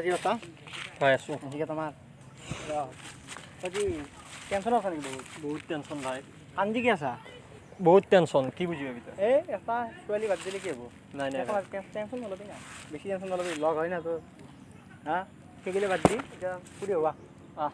আজি কথা হয় আছোঁ ঠিক আছে তোমাৰ আজি টেনশ্যন আছে নেকি বহুত টেনশ্যন ভাই কান্দি কি আছা বহুত টেনশ্যন কি বুজিবা ভিতৰত এই এটা ছোৱালী বাদ দিলে কি হ'ব নাই নাই টেনশ্যন নলবি না বেছি টেনশ্যন নলবি লগ হয় না তো হা সেইগিলে বাদ দি এতিয়া ফুৰি হোৱা আহ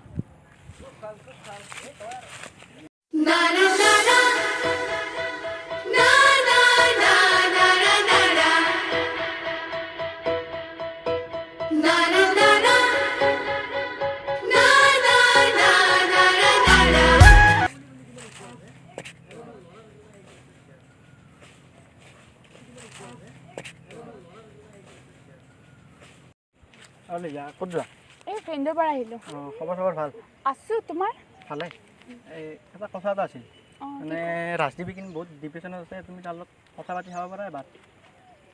আৰু যা ক'ত যোৱা এই ফ্ৰেণ্ডৰ পৰা আহিলোঁ অঁ খবৰ চবৰ ভাল আছোঁ তোমাৰ ভালে এই এটা কথা এটা আছিল মানে ৰাজদীপ কিন্তু বহুত ডিপ্ৰেশ্যনত আছে তুমি তাৰ লগত কথা পাতি চাব পাৰা এবাৰ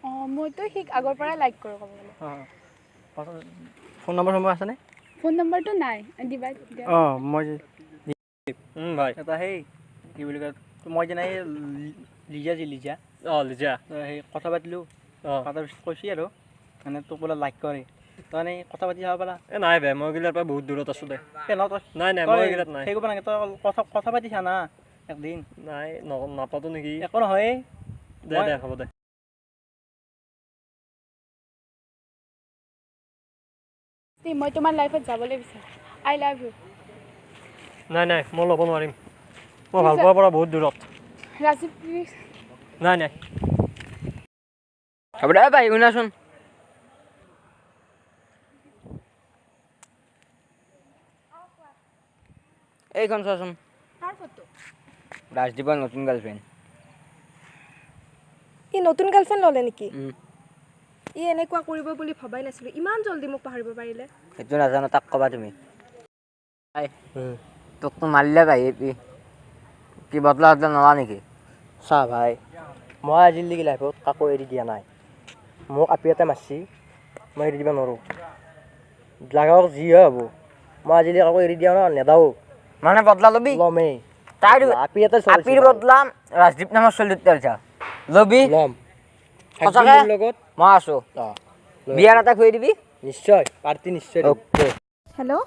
অঁ মইতো সিক আগৰ পৰাই লাইক কৰোঁ ক'ব গ'লে অঁ ফোন নম্বৰ আছেনে ফোন নম্বৰটো নাই দিবা অঁ মই ভাই এটা সেই কি বুলি কয় মই যেনে এই লিজা অঁ লিজা সেই কথা পাতিলোঁ অঁ পাতাৰ পিছত কৈছে আৰু মানে তোক বোলে লাইক কৰে তাৰমানে কথা পাতি চাব পাৰা এই নাই ভাই মই গিলাৰ পৰা বহুত দূৰত আছোঁ দে নাই নাই মই গিলাত নাই সেই কৰিব নালাগে তই কথা পাতিছা না একদিন নাই নাপাতো নেকি একো নহয় দে দে হ'ব দে মই তোমাৰ লাইফত যাবলৈ বিচাৰোঁ আই লাভ ইউ নাই নাই মই ল'ব নোৱাৰিম মই ভাল পোৱাৰ পৰা বহুত দূৰত ৰাজীৱ প্লিজ নাই নাই হ'ব দে ভাই শুনাচোন এইখন চোৱাচোন কাৰ ফটো ৰাজদীপৰ নতুন গাৰ্লফ্ৰেণ্ড ই নতুন গাৰ্লফ্ৰেণ্ড ল'লে নেকি ই এনেকুৱা কৰিব বুলি ভবাই নাছিলোঁ ইমান জল্দি মোক পাহৰিব পাৰিলে সেইটো নাজানো তাক ক'বা তুমি তোকতো মাৰিলে ভাই কি বদলা নলা নেকি চা ভাই মই আজিলৈকে লাইফত কাকো এৰি দিয়া নাই মোক আপি এটা মাৰছি মই এৰি দিব নোৱাৰোঁ লাগাওক যি হয় হ'ব মই আজিলৈকে কাকো এৰি দিয়া নেদাও মানে বদলা ল'বি ল'মেই তাইৰ আপি এটা আপিৰ বদলা ৰাজদীপ নামৰ ছোৱালী দুটা ল'বি ল'ম সঁচাকে লগত মই আছোঁ অঁ বিয়াৰ এটা খুৱাই দিবি নিশ্চয় পাৰ্টি নিশ্চয় অ'কে হেল্ল'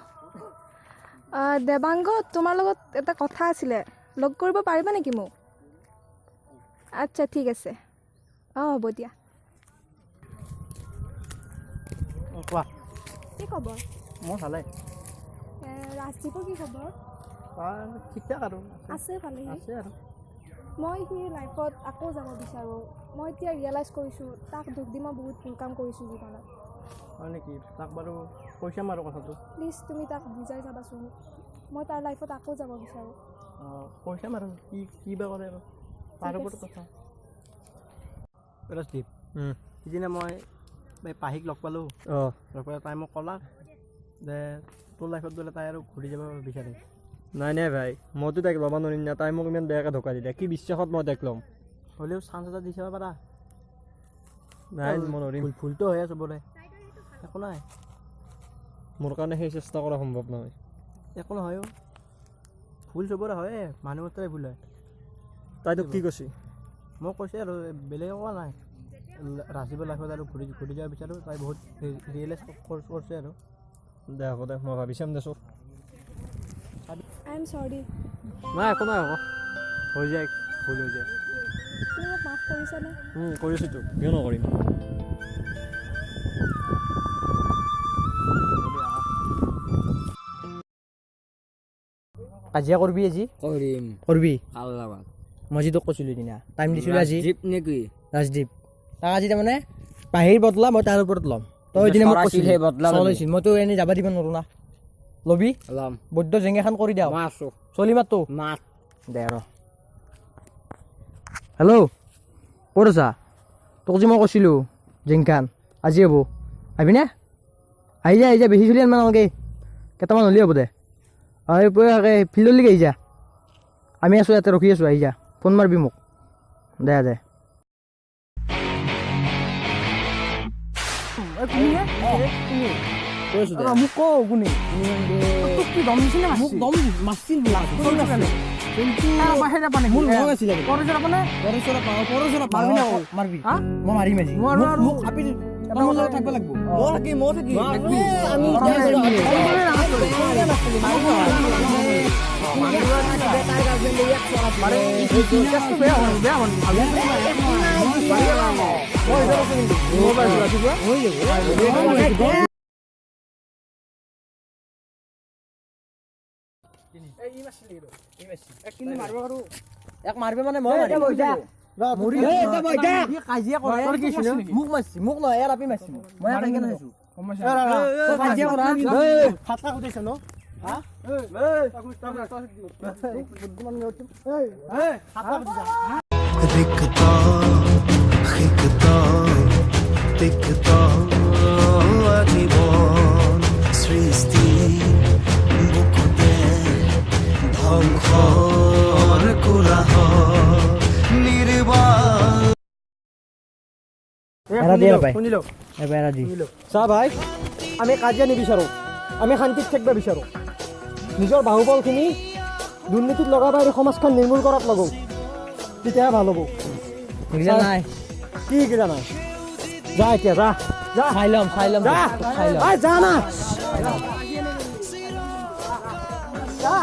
দেৱাংগ তোমাৰ লগত এটা কথা আছিলে লগ কৰিব পাৰিবা নেকি মোক আচ্ছা ঠিক আছে অঁ হ'ব দিয়া কোৱা কি খবৰ মোৰ ভালে ৰাজদীপৰ কি খবৰ ঠিক ঠাক আৰু আছে ভালেই আছে আৰু মই সি লাইফত আকৌ যাব বিচাৰোঁ মই এতিয়া ৰিয়েলাইজ কৰিছোঁ তাক দুখ দি মই বহুত ভুল কাম কৰিছোঁ জীৱনত হয় নেকি তাক বাৰু কৈ চাম আৰু কথাটো প্লিজ তুমি তাক বুজাই চাবাচোন মই তাৰ লাইফত আকৌ যাব বিচাৰোঁ অঁ কৈ চাম আৰু কি বা কৰে আৰু তাৰ ওপৰত কথা ৰাজদীপ সিদিনা মই পাহিক লগ পালোঁ অঁ লগ পাই তাই মোক ক'লা যে তোৰ লাইফত গ'লে তাই আৰু ঘূৰি যাব বিচাৰে নাই নাই ভাই মইতো তাইক ল'ব নোৱাৰিম না তাই মোক ইমান বেয়াকৈ ধোকা দিলে কি বিশ্বাসত মই তাইক ল'ম হ'লেও চান্স এটা দি চাব পাৰা নাই মই নোৱাৰিম ভুলটো হৈ আছে চবৰে একো নাই মোৰ কাৰণে সেই চেষ্টা কৰা সম্ভৱ নহয় একো নহয় ভুল চবৰে হয় মানুহ এটাই ভুল হয় তাই তোক কি কৈছে মই কৈছে আৰু বেলেগ কোৱা নাই ৰাজীৱৰ লাইফত আৰু ঘূৰি যাব বিচাৰোঁ তাই বহুত ৰিয়েলাইজ কৰিছে আৰু দে হ'ব দে মই ভাবি চাম দেচোন আই এম চৰি নাই একো নাই হ'ব হৈ যায় ভুল হৈ যায় তুমি মোক মাফ কৰিছানে কৰিছোঁতো কিয় নকৰিম কাজিয়া কৰিবি আজি কৰিম কৰিবি ভাল লগা মই যি তোক কৈছিলোঁ দিনা টাইম দিছিলোঁ আজি ৰাজদীপ নেকি ৰাজদীপ তাক আজি তাৰমানে পাহিৰ বদলা মই তাৰ ওপৰত ল'ম তই দিনা মোক কৈছিল সেই বদলা চলাইছিল মইতো এনেই যাব দিব নোৱাৰোঁ না ল'বি ল'ম বৈদ্য জেঙেখান কৰি দিওঁ মই আছোঁ চলি মাতো মাত দে আৰু হেল্ল' ক'ত আছা তোক যে মই কৈছিলোঁ জেংখান আজি হ'ব আহিবিনে আহি যা বেছি চলি আনিব নালাগে কেইটামান হ'লেই হ'ব দে ফিল্ডলৈকে আহি যা আমি আছোঁ ইয়াতে ৰখি আছোঁ আহি যা ফোন মাৰিবি মোক দে মোক ক কোনে কি দম দিছিলে মোক দম মাছিল মাৰবি মই মাৰিম আজি মোক আপি মোৰ লগত থাকিব লাগিব এক মাৰিব মানে মই কাজিয়া কৰে মোক মাৰছি মোক নহয় ইয়াৰ আপি মাৰছি মই কেনে চাইছো কাজিয়া কৰা ফাটা উঠাইছে ন জীবন সৃষ্টি বুকুতে ধ্বংসৰ কোলাহ নিৰ্বাণ শুনিলো এবাৰ দি চা ভাই আমি কাজিয়া নিবিচাৰোঁ আমি শান্তিত থাকিব বিচাৰোঁ নিজৰ বাহুবলখিনি দুৰ্নীতিত লগাব আৰু সমাজখন নিৰ্মূল কৰাত লগাওঁ তেতিয়াহে ভাল হ'ব নাই কি কিনা নাই যা এতিয়া যা যা চাই ল'ম যা চাই ল'ম যা না চাই ল'ম যা